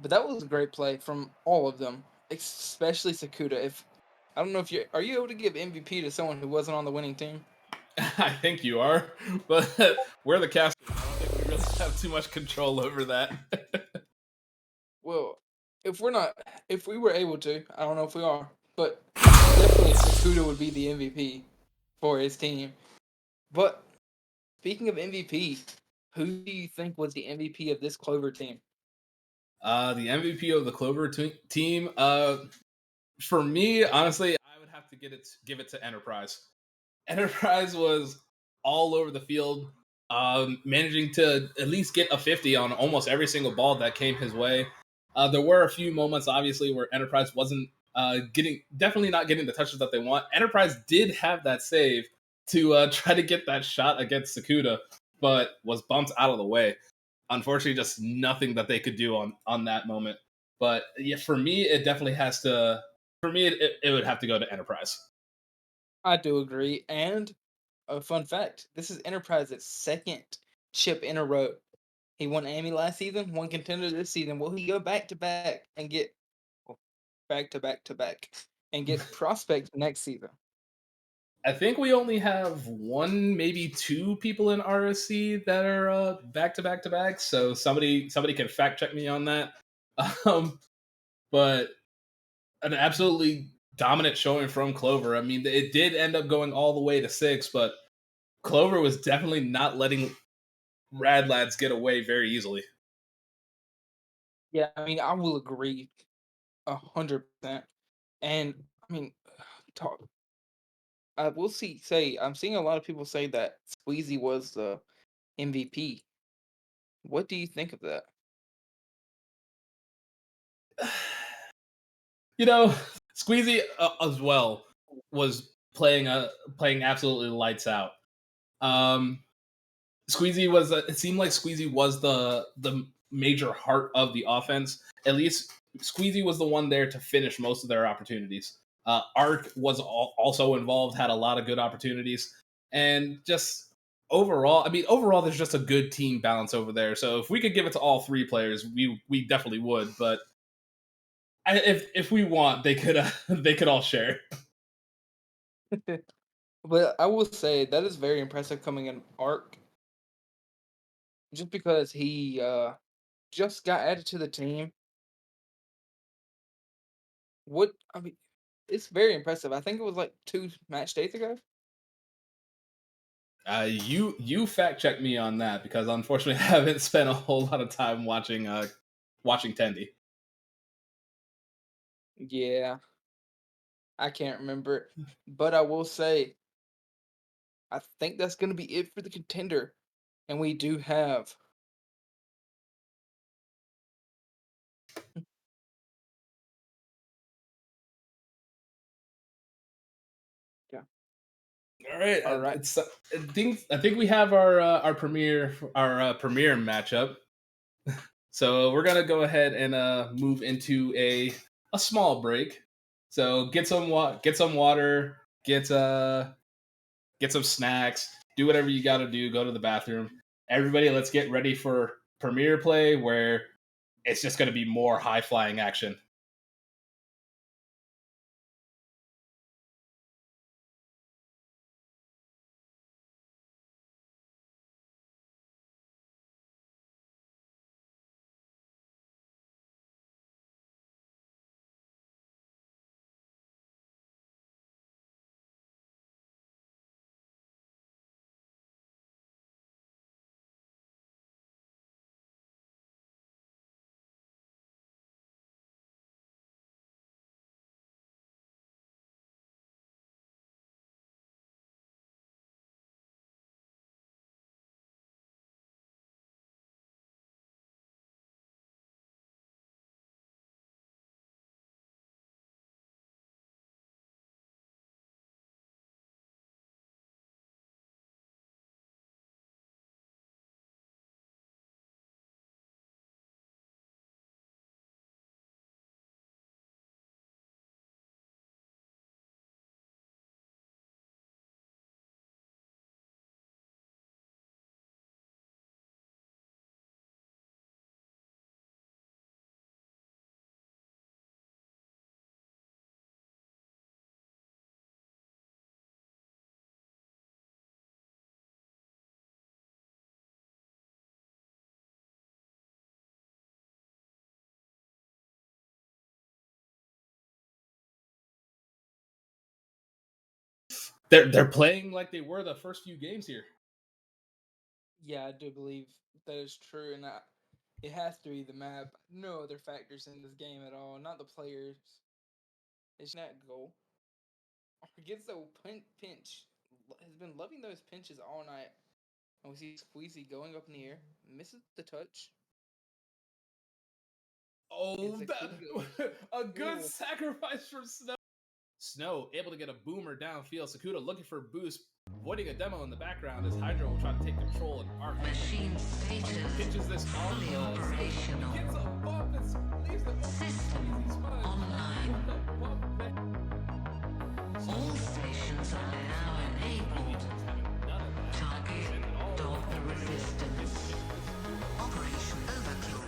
But that was a great play from all of them, especially Sakhuta. If I don't know if are you able to give MVP to someone who wasn't on the winning team? I think you are, but we're the casters. I don't think we really have too much control over that. Well, if we're not, if we were able to, I don't know if we are, but definitely Sakhuta would be the MVP for his team. But speaking of MVP, who do you think was the MVP of this Clover team? The MVP of the Clover team, for me, honestly, I would have to give it to Enterprise. Enterprise was all over the field, managing to at least get a 50 on almost every single ball that came his way. There were a few moments, obviously, where Enterprise wasn't definitely not getting the touches that they want. Enterprise did have that save to try to get that shot against Sakhuta, but was bumped out of the way. Unfortunately, just nothing that they could do on that moment. But yeah, for me, it definitely has to. For me, it would have to go to Enterprise. I do agree. And a fun fact: this is Enterprise's second chip in a row. He won Emmy last season, won Contender this season. Will he go back to back and get back to back to back and get Prospect next season? I think we only have one, maybe two people in RSC that are back to back to back. So somebody can fact check me on that. Um, but an absolutely dominant showing from Clover. I mean, it did end up going all the way to 6, but Clover was definitely not letting Rad Lads get away very easily. Yeah, I mean, I will agree 100%. And I mean, talk. I will say I'm seeing a lot of people say that Squeezy was the MVP. What do you think of that? You know, Squeezy as well was playing absolutely lights out. Um, Squeezy was it seemed like Squeezy was the major heart of the offense. At least Squeezy was the one there to finish most of their opportunities. Arc was also involved, had a lot of good opportunities, and just overall, there's just a good team balance over there. So if we could give it to all three players, we definitely would. But if we want, they could they could all share. But I will say that is very impressive coming in Arc, just because he just got added to the team. What I mean, it's very impressive. I think it was like 2 match days ago. You fact check me on that because unfortunately I haven't spent a whole lot of time watching Tendy. Yeah, I can't remember, but I will say I think that's going to be it for the Contender, and we do have. Yeah. All right, All right. I think we have our premiere matchup. So we're gonna go ahead and move into a small break. So get some water, get some snacks, do whatever you got to do. Go to the bathroom. Everybody, let's get ready for premiere play where it's just gonna be more high flying action. They're playing like they were the first few games here. Yeah, I do believe that is true, and it has to be the map. No other factors in this game at all. Not the players. It's that goal. Gets the pinch. Has been loving those pinches all night. And we see Squeezy going up in the air. Misses the touch. Oh, a good Ooh. sacrifice from Snoww. Snoww able to get a boomer downfield. Sakhuta looking for a boost, avoiding a demo in the background as HYDro will try to take control and arc. Machine status Pitches this on fully operational. Gets a bump and leaves the System online. All stations are now enabled. Target dog the resistance. Operation Overkill.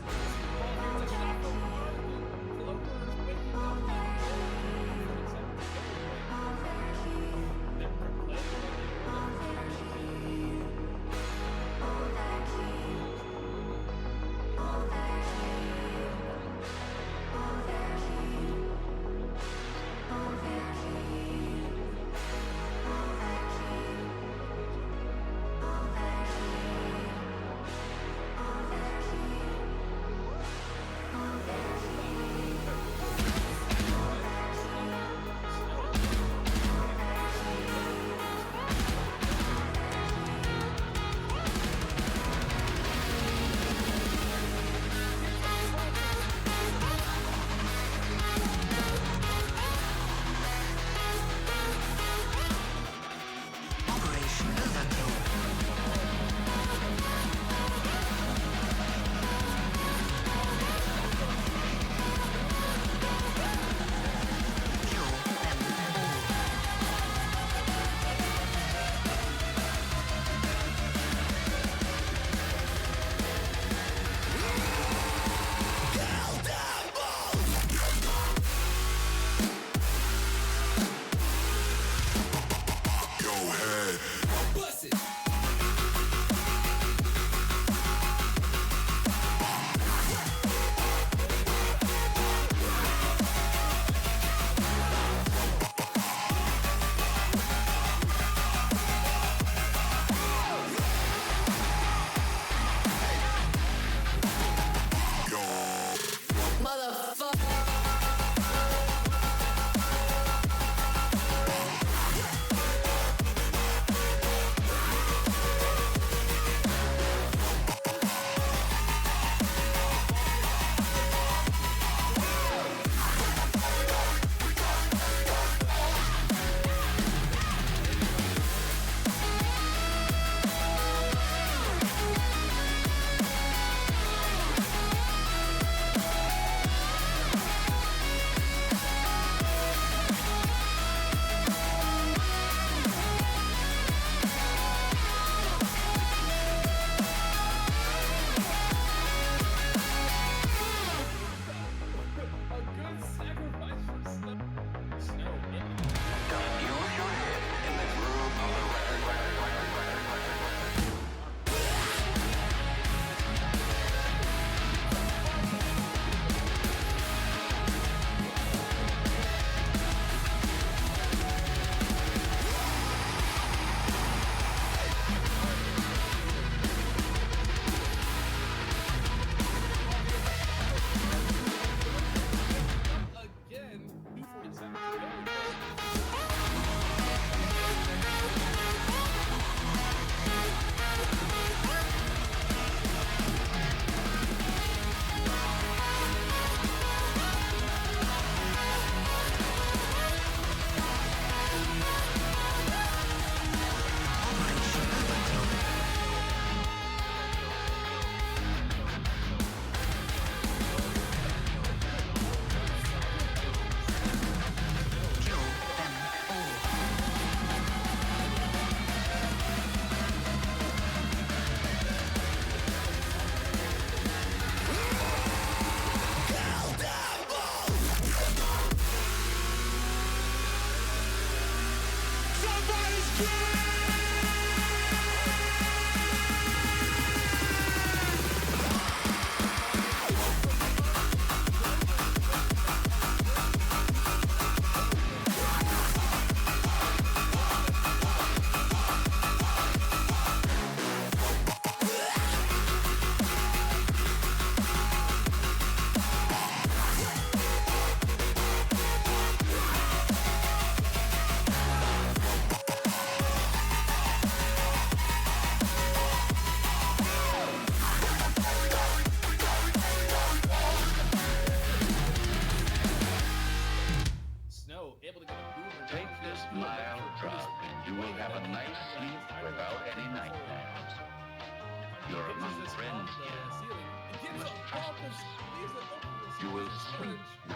You will sleep now.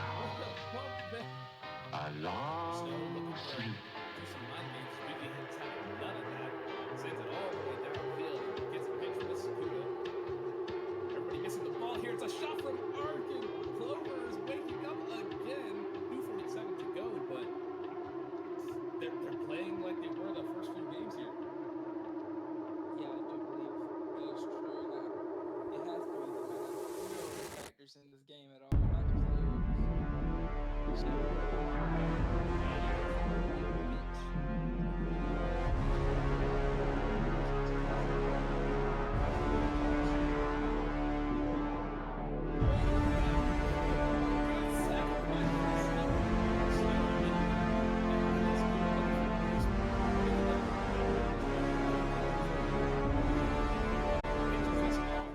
A long sleep. Some mind games. Squeaky hits having none of that. Sends it all the way downfield. Gets a pitch from the Sakhuta. Everybody missing the ball here. It's a shot from Arkin. Clover is waking up again. 2:47 to go, but they're playing like they were the first few games here. Yeah, I do believe that is true. Now, it has to be the kind of factors in this game at all, not the players.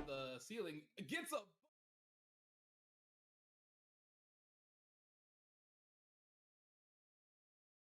The ceiling gets a